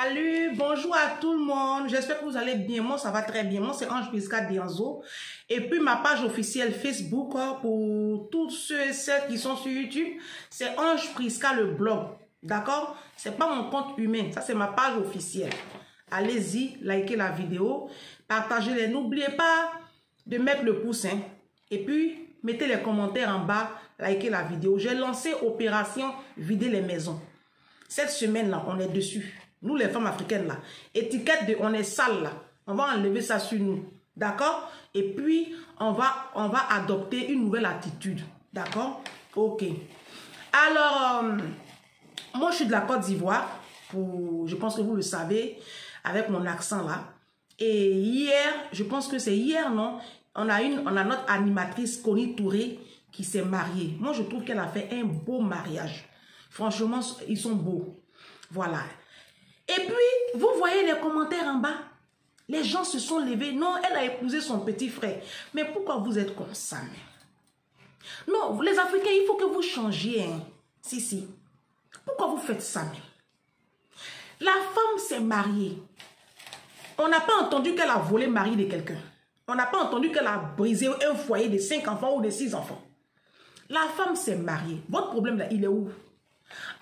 Salut, bonjour à tout le monde. J'espère que vous allez bien. Moi, ça va très bien. Moi, c'est Ange Prisca Dianzo. Et puis, ma page officielle Facebook, pour tous ceux et celles qui sont sur YouTube, c'est Ange Prisca le blog. D'accord? C'est pas mon compte humain. Ça, c'est ma page officielle. Allez-y, likez la vidéo, partagez-les. N'oubliez pas de mettre le pouce, hein. Et puis, mettez les commentaires en bas, likez la vidéo. J'ai lancé opération vider les maisons. Cette semaine-là, on est dessus. Nous, les femmes africaines, là. Étiquette de on est sale, là. On va enlever ça sur nous. D'accord? Et puis, on va adopter une nouvelle attitude. D'accord? Ok. Alors, moi, je suis de la Côte d'Ivoire. Je pense que vous le savez, avec mon accent, là. Et hier, je pense que c'est hier, non? On a notre animatrice, Connie Touré, qui s'est mariée. Moi, je trouve qu'elle a fait un beau mariage. Franchement, ils sont beaux. Voilà. Et puis, vous voyez les commentaires en bas. Les gens se sont levés. Non, elle a épousé son petit frère. Mais pourquoi vous êtes comme ça? Non, les Africains, il faut que vous changiez. Hein. Si. Pourquoi vous faites ça? La femme s'est mariée. On n'a pas entendu qu'elle a volé le mari de quelqu'un. On n'a pas entendu qu'elle a brisé un foyer de 5 enfants ou de 6 enfants. La femme s'est mariée. Votre problème là, il est où?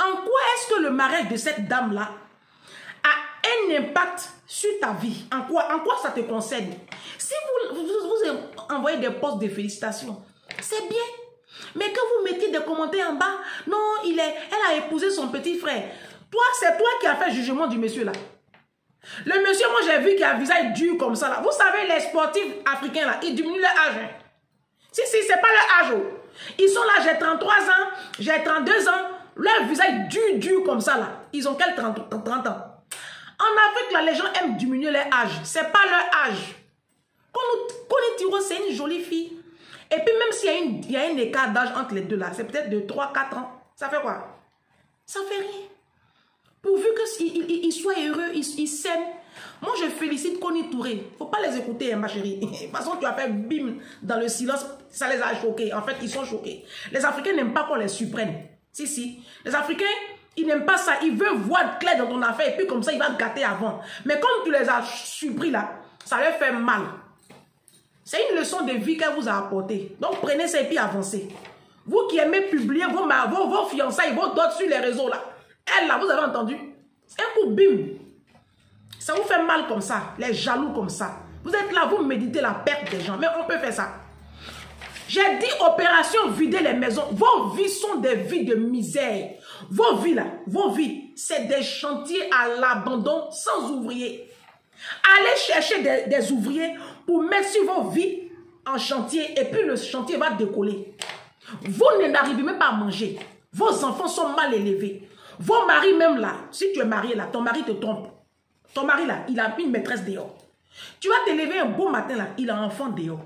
En quoi est-ce que le mariage de cette dame-là a un impact sur ta vie? En quoi ça te concerne? Si vous envoyez des posts de félicitations, c'est bien. Mais que vous mettiez des commentaires en bas, non, elle a épousé son petit frère. Toi, c'est toi qui as fait le jugement du monsieur là. Le monsieur, moi j'ai vu qu'il a un visage dur comme ça là. Vous savez, les sportifs africains là, ils diminuent leur âge. Hein. Si, c'est pas leur âge. Ils sont là, j'ai 33 ans, j'ai 32 ans. Leur visage dur comme ça là. Ils ont quel 30 ans? En Afrique là, les gens aiment diminuer leur âge. C'est pas leur âge. Connie Touré, c'est une jolie fille. Et puis même s'il y a un écart d'âge entre les deux là, c'est peut-être de 3-4 ans. Ça fait quoi? Ça fait rien. Pourvu qu'ils soient heureux, ils s'aiment. Moi, je félicite Connie Touré. Faut pas les écouter, hein, ma chérie. De toute façon, tu as fait bim dans le silence. Ça les a choqués. En fait, ils sont choqués. Les Africains n'aiment pas qu'on les surprenne. Si. Les Africains, ils n'aiment pas ça. Ils veulent voir clair dans ton affaire. Et puis comme ça, ils vont te gâter avant. Mais comme tu les as surpris là, ça leur fait mal. C'est une leçon de vie qu'elle vous a apportée. Donc, prenez ça et puis avancez. Vous qui aimez publier vos fiançailles, vos dots sur les réseaux là. Elle là, vous avez entendu? C'est un coup bim. Ça vous fait mal comme ça. Les jaloux comme ça. Vous êtes là, vous méditez la perte des gens. Mais on peut faire ça. J'ai dit opération vider les maisons. Vos vies sont des vies de misère. Vos vies là, c'est des chantiers à l'abandon sans ouvriers. Allez chercher des ouvriers pour mettre sur vos vies en chantier et puis le chantier va décoller. Vous n'arrivez même pas à manger. Vos enfants sont mal élevés. Vos maris même là, si tu es marié là, ton mari te trompe. Ton mari là, il a une maîtresse dehors. Tu vas te lever un beau matin là, il a un enfant dehors.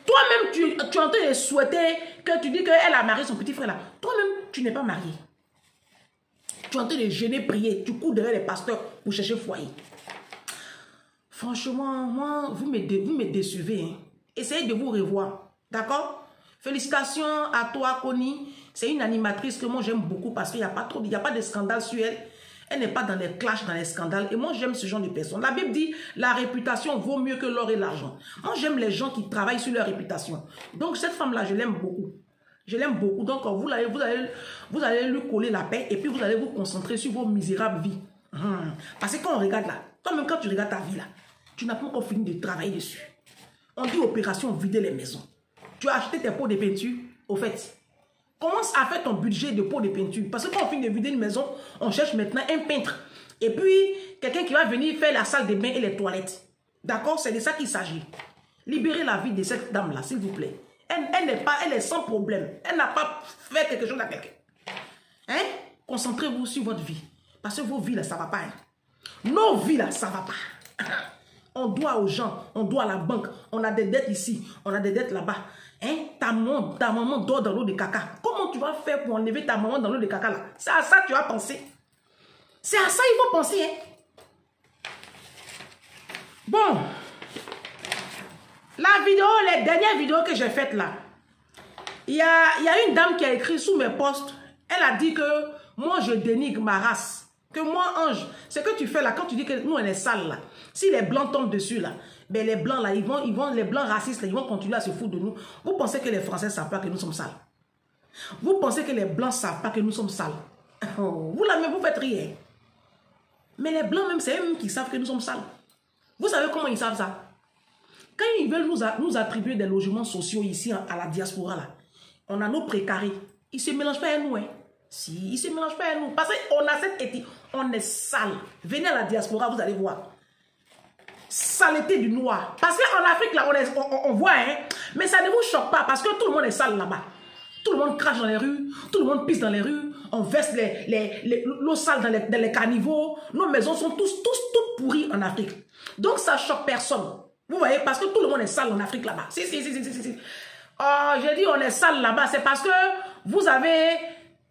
Toi-même, tu es en train de souhaiter que tu dis qu'elle a marié son petit frère là. Toi-même, tu n'es pas marié. Tu es en train de jeûner, prier. Tu cours derrière les pasteurs pour chercher foyer. Franchement, moi, vous me décevez. Hein. Essayez de vous revoir. D'accord? Félicitations à toi, Connie. C'est une animatrice que moi j'aime beaucoup parce qu'il n'y a pas de scandale sur elle. Elle n'est pas dans les clashs, dans les scandales. Et moi, j'aime ce genre de personnes. La Bible dit, la réputation vaut mieux que l'or et l'argent. Moi, j'aime les gens qui travaillent sur leur réputation. Donc, cette femme-là, je l'aime beaucoup. Je l'aime beaucoup. Donc, vous allez lui coller la paix et puis vous allez vous concentrer sur vos misérables vies. Parce que quand on regarde là, toi-même quand tu regardes ta vie là, tu n'as pas encore fini de travailler dessus. On dit opération vider les maisons. Tu as acheté tes pots de peinture, au fait. Commence à faire ton budget de pots de peinture. Parce que quand on finit de vider une maison, on cherche maintenant un peintre. Et puis, quelqu'un qui va venir faire la salle de bain et les toilettes. D'accord? C'est de ça qu'il s'agit. Libérez la vie de cette dame-là, s'il vous plaît. Elle est sans problème. Elle n'a pas fait quelque chose à quelqu'un. Hein? Concentrez-vous sur votre vie. Parce que vos vies, là, ça ne va pas. Hein? Nos vies, là, ça ne va pas. On doit aux gens, on doit à la banque. On a des dettes ici, on a des dettes là-bas. Hein? Ta maman dort dans l'eau de caca. Comment tu vas faire pour enlever ta maman dans l'eau de caca là? C'est à ça que tu vas penser. C'est à ça qu'il faut penser. Hein? Bon. La vidéo, les dernières vidéos que j'ai faites là, il y a une dame qui a écrit sous mes posts. Elle a dit que moi je dénigre ma race. Que moi, Ange, ce que tu fais là, quand tu dis que nous, on est sales là, si les blancs tombent dessus là, ben les blancs là, les blancs racistes là, ils vont continuer à se foutre de nous. Vous pensez que les Français ne savent pas que nous sommes sales? Vous pensez que les blancs ne savent pas que nous sommes sales? Vous là même, vous faites rire. Mais les blancs même, c'est eux-mêmes qui savent que nous sommes sales. Vous savez comment ils savent ça? Quand ils veulent nous attribuer des logements sociaux ici à la diaspora là, on a nos précaires. Ils ne se mélangent pas à nous, hein. Si, ils ne se mélangent pas à nous. Parce qu'on a cette éthique. On est sale. Venez à la diaspora, vous allez voir. Saleté du noir. Parce qu'en Afrique, là, on voit, hein. Mais ça ne vous choque pas parce que tout le monde est sale là-bas. Tout le monde crache dans les rues. Tout le monde pisse dans les rues. On verse l'eau sale dans les caniveaux. Nos maisons sont toutes pourries en Afrique. Donc, ça ne choque personne. Vous voyez, parce que tout le monde est sale en Afrique là-bas. Si. Oh, j'ai dit on est sale là-bas. C'est parce que vous avez...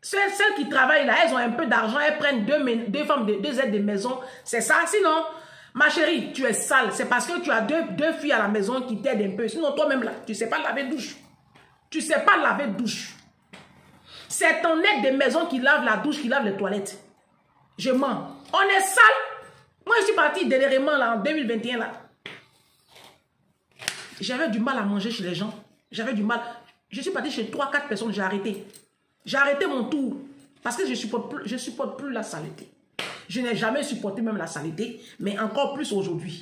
Celles qui travaillent là, elles ont un peu d'argent, elles prennent deux aides de maison. C'est ça. Sinon, ma chérie, tu es sale. C'est parce que tu as deux filles à la maison qui t'aident un peu. Sinon, toi-même là, tu ne sais pas laver douche. Tu ne sais pas laver douche. C'est ton aide de maison qui lave la douche, qui lave les toilettes. Je mens. On est sale. Moi, je suis partie dernièrement là, en 2021 là. J'avais du mal à manger chez les gens. J'avais du mal. Je suis partie chez 3-4 personnes, j'ai arrêté. J'ai arrêté mon tour parce que je ne supporte plus la saleté. Je n'ai jamais supporté même la saleté, mais encore plus aujourd'hui.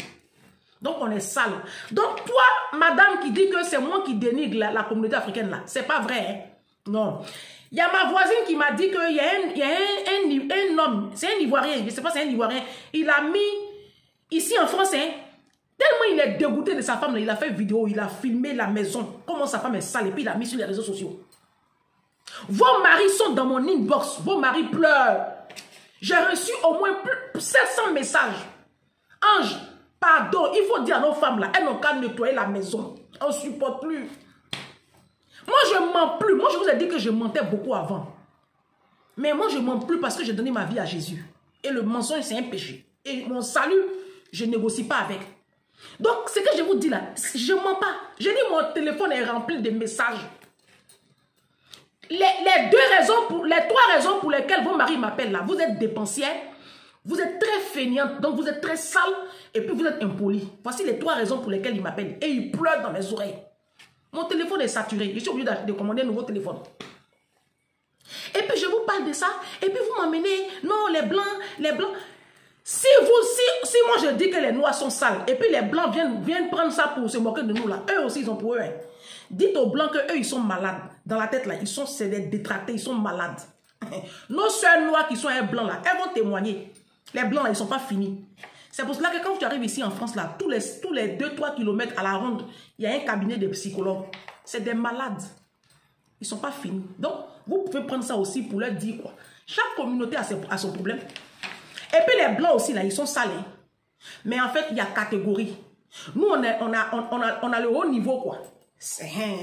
Donc, on est sale. Donc, toi, madame qui dit que c'est moi qui dénigre la communauté africaine, là, c'est pas vrai. Hein? Non. Il y a ma voisine qui m'a dit qu'il y a un homme, c'est un Ivoirien, je ne sais pas si c'est un Ivoirien, il a mis, ici en France, hein, tellement il est dégoûté de sa femme, là, il a fait vidéo, il a filmé la maison, comment sa femme est sale, et puis il a mis sur les réseaux sociaux. Vos maris sont dans mon inbox. Vos maris pleurent. J'ai reçu au moins plus 700 messages. Ange, pardon, il faut dire à nos femmes là, elles n'ont qu'à nettoyer la maison. On ne supporte plus. Moi, je ne mens plus. Moi, je vous ai dit que je mentais beaucoup avant. Mais moi, je ne mens plus parce que j'ai donné ma vie à Jésus. Et le mensonge, c'est un péché. Et mon salut, je ne négocie pas avec. Donc, ce que je vous dis là, je ne mens pas. J'ai dit mon téléphone est rempli de messages. Les trois raisons pour lesquelles vos maris m'appellent là, vous êtes dépensière, vous êtes très feignante, donc vous êtes très sale, et puis vous êtes impoli. Voici les 3 raisons pour lesquelles ils m'appellent. Et ils pleurent dans mes oreilles. Mon téléphone est saturé, je suis obligé de commander un nouveau téléphone. Et puis je vous parle de ça, et puis vous m'emmenez, non, les blancs. Si moi je dis que les noirs sont sales, et puis les blancs viennent prendre ça pour se moquer de nous là, eux aussi ils ont pour eux. Hein. Dites aux blancs qu'eux ils sont malades. Dans la tête là, c'est des détractés, ils sont malades. Nos soeurs noires qui sont un blanc là, elles vont témoigner. Les blancs là, ils ne sont pas finis. C'est pour cela que quand tu arrives ici en France là, tous les 2-3 km à la ronde, il y a un cabinet de psychologues. C'est des malades. Ils ne sont pas finis. Donc, vous pouvez prendre ça aussi pour leur dire quoi. Chaque communauté a son problème. Et puis les blancs aussi là, ils sont salés. Mais en fait, il y a catégorie. Nous, on a le haut niveau quoi.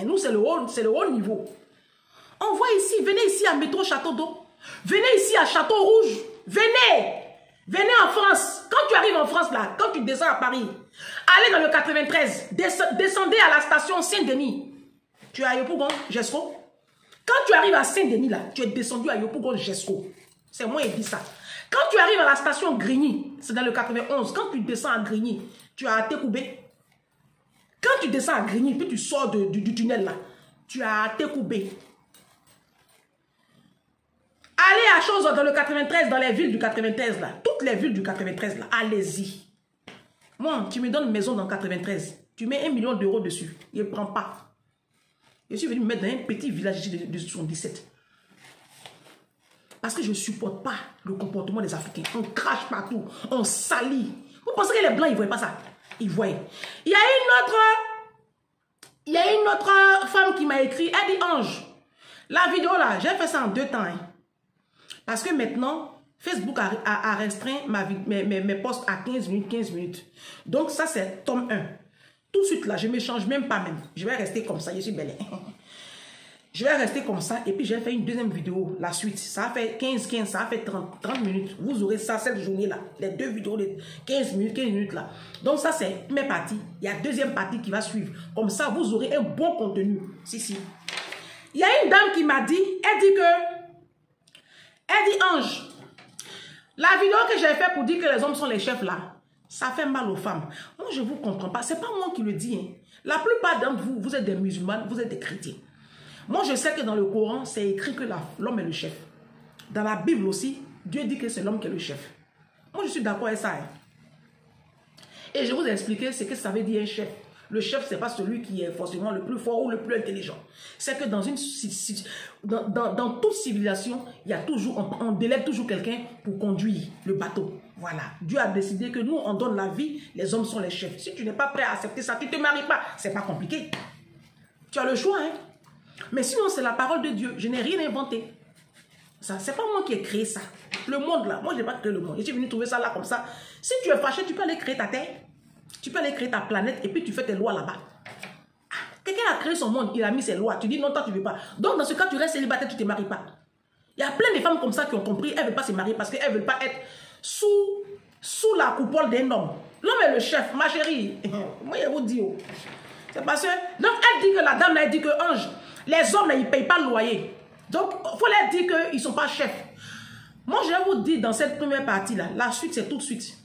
Nous, c'est le haut niveau. On voit ici, venez ici à Métro Château d'Eau. Venez ici à Château Rouge. Venez en France. Quand tu arrives en France, là, quand tu descends à Paris, allez dans le 93. Descendez à la station Saint-Denis. Tu es à Yopougon, Jesco. Quand tu arrives à Saint-Denis, là, tu es descendu à Yopougon, Jesco. C'est moi qui dis ça. Quand tu arrives à la station Grigny, c'est dans le 91. Quand tu descends à Grigny, tu as Tékoubé. Quand tu descends à Grigny, puis tu sors du tunnel là, tu as Tékoubé. Allez à chose dans le 93, dans les villes du 93 là. Toutes les villes du 93 là, allez-y. Moi, tu me donnes une maison dans le 93. Tu mets 1 million d'euros dessus. Il ne prend pas. Je suis venu me mettre dans un petit village de 77. Parce que je ne supporte pas le comportement des Africains. On crache partout, on salit. Vous pensez que les Blancs, ils ne voient pas ça? Ils voient. Il y a une autre femme qui m'a écrit, elle dit Ange, la vidéo là, j'ai fait ça en 2 temps. Hein. Parce que maintenant, Facebook a restreint mes posts à 15 minutes. Donc ça, c'est tome 1. Tout de suite là, je ne me change même pas même. Je vais rester comme ça, je suis belle. Je vais rester comme ça et puis j'ai fait une deuxième vidéo, la suite. Ça a fait 15, ça a fait 30 minutes. Vous aurez ça cette journée-là. Les 2 vidéos de 15 minutes là. Donc ça, c'est mes parties. Il y a deuxième partie qui va suivre. Comme ça, vous aurez un bon contenu. Si. Il y a une dame qui m'a dit, elle dit Ange, La vidéo que j'ai faite pour dire que les hommes sont les chefs là, ça fait mal aux femmes. Moi, je ne vous comprends pas. Ce n'est pas moi qui le dis. Hein. La plupart d'entre vous, vous êtes des musulmans, vous êtes des chrétiens. Moi, je sais que dans le Coran, c'est écrit que l'homme est le chef. Dans la Bible aussi, Dieu dit que c'est l'homme qui est le chef. Moi, je suis d'accord avec ça. Hein. Et je vais vous expliquer ce que ça veut dire un chef. Le chef, ce n'est pas celui qui est forcément le plus fort ou le plus intelligent. C'est que dans toute civilisation, il y a toujours, on délègue toujours quelqu'un pour conduire le bateau. Voilà. Dieu a décidé que nous, on donne la vie, les hommes sont les chefs. Si tu n'es pas prêt à accepter ça, tu ne te maries pas. Ce n'est pas compliqué. Tu as le choix, hein. Mais sinon, c'est la parole de Dieu. Je n'ai rien inventé. Ce n'est pas moi qui ai créé ça. Le monde là, moi je n'ai pas créé le monde. Je suis venu trouver ça là comme ça. Si tu es fâché, tu peux aller créer ta terre. Tu peux aller créer ta planète et puis tu fais tes lois là-bas. Quelqu'un a créé son monde, il a mis ses lois. Tu dis non, toi tu ne veux pas. Donc dans ce cas, tu restes célibataire, tu ne te maries pas. Il y a plein de femmes comme ça qui ont compris, elles ne veulent pas se marier parce qu'elles ne veulent pas être sous la coupole d'un homme. L'homme est le chef, ma chérie. Moi je vous dis. C'est parce que, donc elle dit que la dame, elle dit que Ange, les hommes, ils ne payent pas le loyer. Donc il faut leur dire qu'ils ne sont pas chefs. Moi je vais vous dire dans cette première partie-là, la suite c'est tout de suite.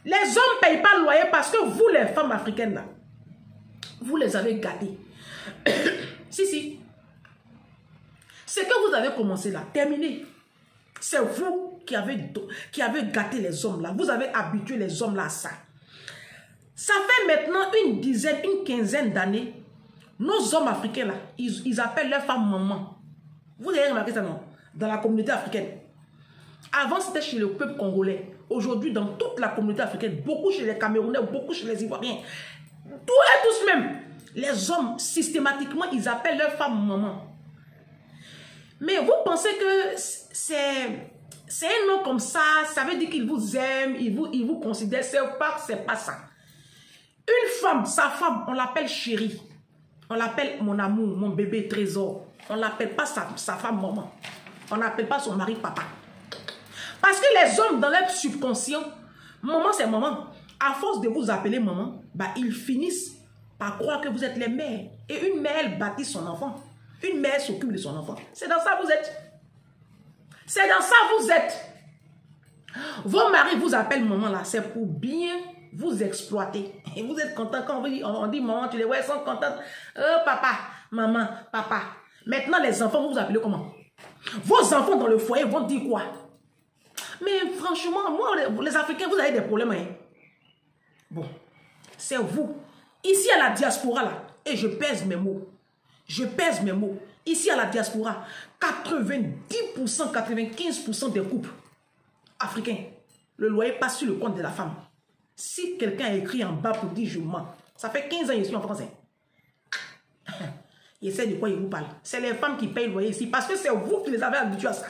Les hommes ne payent pas le loyer parce que vous, les femmes africaines, là, vous les avez gâtés. Si. Ce que vous avez commencé là, terminé. C'est vous qui avez gâté les hommes là. Vous avez habitué les hommes là à ça. Ça fait maintenant une dizaine, une quinzaine d'années, nos hommes africains là, ils appellent leurs femmes maman. Vous avez remarqué ça, non? Dans la communauté africaine. Avant, c'était chez le peuple congolais. Aujourd'hui, dans toute la communauté africaine, beaucoup chez les Camerounais, beaucoup chez les Ivoiriens, tous même, les hommes, systématiquement, ils appellent leurs femmes maman. Mais vous pensez que c'est un nom comme ça veut dire qu'ils vous aiment, ils vous considèrent, c'est pas ça. Une femme, sa femme, on l'appelle chérie. On l'appelle mon amour, mon bébé trésor. On ne l'appelle pas sa femme maman. On n'appelle pas son mari papa. Parce que les hommes, dans leur subconscient, maman c'est maman. À force de vous appeler maman, bah, ils finissent par croire que vous êtes les mères. Et une mère, elle bâtit son enfant. Une mère s'occupe de son enfant. C'est dans ça que vous êtes. C'est dans ça que vous êtes. Vos maris vous appellent maman là, c'est pour bien vous exploiter. Et vous êtes content quand on dit maman, tu les vois, elles sont contentes. Papa, maman, papa. Maintenant, les enfants, vous vous appelez comment? Vos enfants dans le foyer vont dire quoi? Mais franchement, moi, les Africains, vous avez des problèmes. Hein? Bon, c'est vous. Ici à la diaspora, là, et je pèse mes mots. Je pèse mes mots. Ici à la diaspora, 90%, 95% des couples africains, le loyer passe sur le compte de la femme. Si quelqu'un a écrit en bas pour dire je mens, ça fait 15 ans que je suis en France. Il sait de quoi il vous parle. C'est les femmes qui payent le loyer ici parce que c'est vous qui les avez habitués à ça.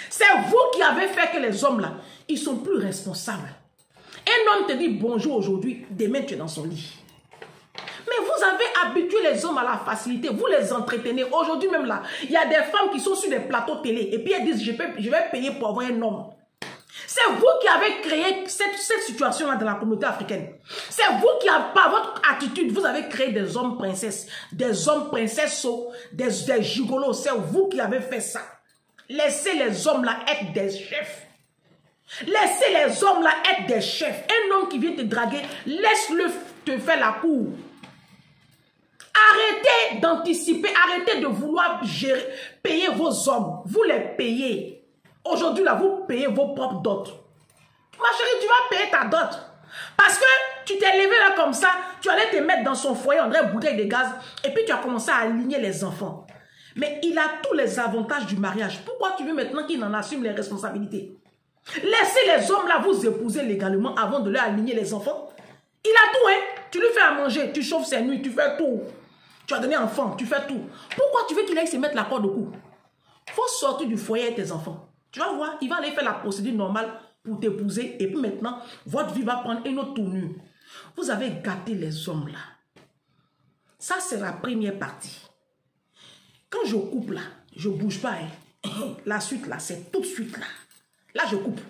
C'est vous qui avez fait que les hommes là, ils sont plus responsables. Un homme te dit bonjour aujourd'hui, demain tu es dans son lit. Mais vous avez habitué les hommes à la facilité, vous les entretenez. Aujourd'hui même là, il y a des femmes qui sont sur des plateaux télé et puis elles disent je vais payer pour avoir un homme. C'est vous qui avez créé cette situation-là dans la communauté africaine. C'est vous qui, par votre attitude, vous avez créé des hommes princesses, des hommes princesses, des gigolos. C'est vous qui avez fait ça. Laissez les hommes là être des chefs. Laissez les hommes là être des chefs. Un homme qui vient te draguer, laisse-le te faire la cour. Arrêtez d'anticiper, arrêtez de vouloir gérer, payer vos hommes. Vous les payez. Aujourd'hui, là, vous payez vos propres dots. Ma chérie, tu vas payer ta dot. Parce que tu t'es levé là comme ça, tu allais te mettre dans son foyer, on dirait bouteille de gaz, et puis tu as commencé à aligner les enfants. Mais il a tous les avantages du mariage. Pourquoi tu veux maintenant qu'il en assume les responsabilités? Laissez les hommes là vous épouser légalement avant de leur aligner les enfants. Il a tout, hein. Tu lui fais à manger, tu chauffes ses nuits, tu fais tout. Tu as donné enfant, tu fais tout. Pourquoi tu veux qu'il aille se mettre la corde au cou? Il faut sortir du foyer avec tes enfants. Tu vas voir, il va aller faire la procédure normale pour t'épouser. Et puis maintenant, votre vie va prendre une autre tournure. Vous avez gâté les hommes là. Ça, c'est la première partie. Quand je coupe là, je ne bouge pas. Hein. La suite là, c'est tout de suite là. Là, je coupe.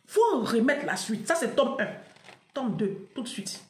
Il faut remettre la suite. Ça, c'est tome 1. Tome 2, tout de suite.